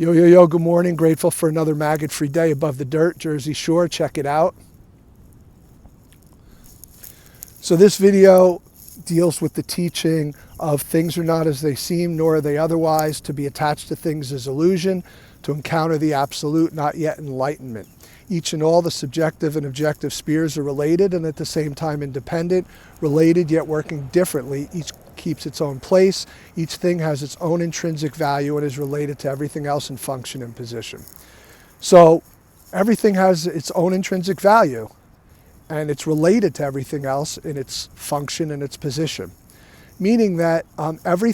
Yo, yo, yo, good morning. Grateful for another maggot-free day above the dirt, Jersey Shore. Check it out. So this video deals with the teaching of things are not as they seem, nor are they otherwise. To be attached to things is illusion. To encounter the absolute, not yet enlightenment. Each and all the subjective and objective spheres are related and at the same time independent, related yet working differently. Each keeps its own place. Each thing has its own intrinsic value and is related to everything else in function and position. So everything has its own intrinsic value and it's related to everything else in its function and its position. Meaning that every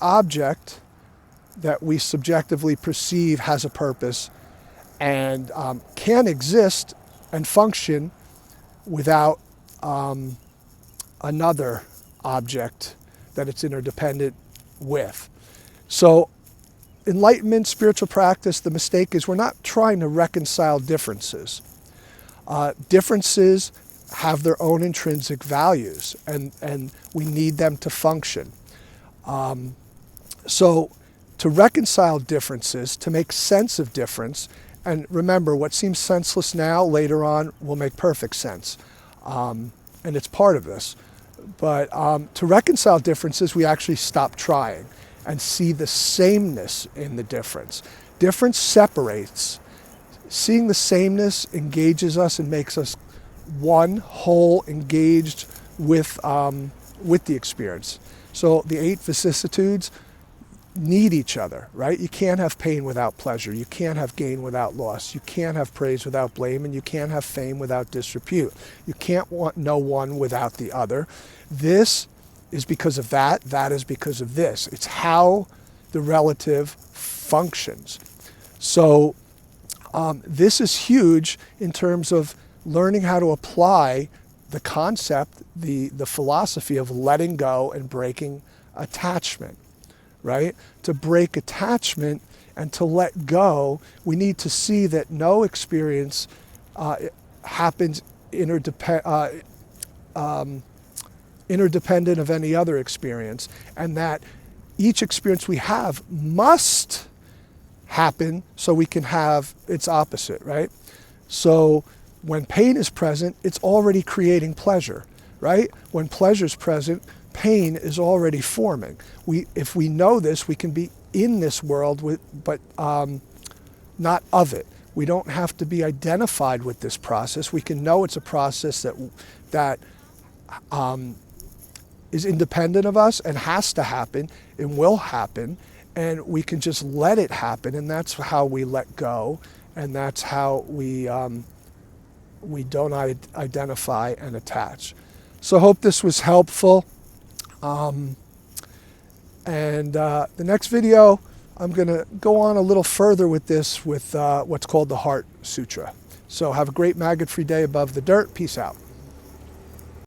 object that we subjectively perceive has a purpose and can exist and function without another object that it's interdependent with. So enlightenment, spiritual practice, the mistake is we're not trying to reconcile differences. Differences have their own intrinsic values and we need them to function. So to reconcile differences, to make sense of difference, and remember, what seems senseless now, later on, will make perfect sense. And it's part of this. But to reconcile differences, we actually stop trying and see the sameness in the difference. Difference separates. Seeing the sameness engages us and makes us one, whole, engaged with the experience. So the 8 vicissitudes need each other, right? You can't have pain without pleasure. You can't have gain without loss. You can't have praise without blame, and you can't have fame without disrepute. You can't know one without the other. This is because of that. That is because of this. It's how the relative functions. So this is huge in terms of learning how to apply the concept, the philosophy of letting go and breaking attachment. Right? To break attachment and to let go, we need to see that no experience happens interdependent of any other experience, and that each experience we have must happen so we can have its opposite, right? So when pain is present, it's already creating pleasure, right? When pleasure is present, pain is already forming. If we know this, we can be in this world, but not of it. We don't have to be identified with this process. We can know it's a process that is independent of us and has to happen and will happen, and we can just let it happen, and that's how we let go, and that's how we don't identify and attach. So I hope this was helpful. The next video, I'm going to go on a little further with this with what's called the Heart Sutra. So have a great maggot-free day above the dirt. Peace out.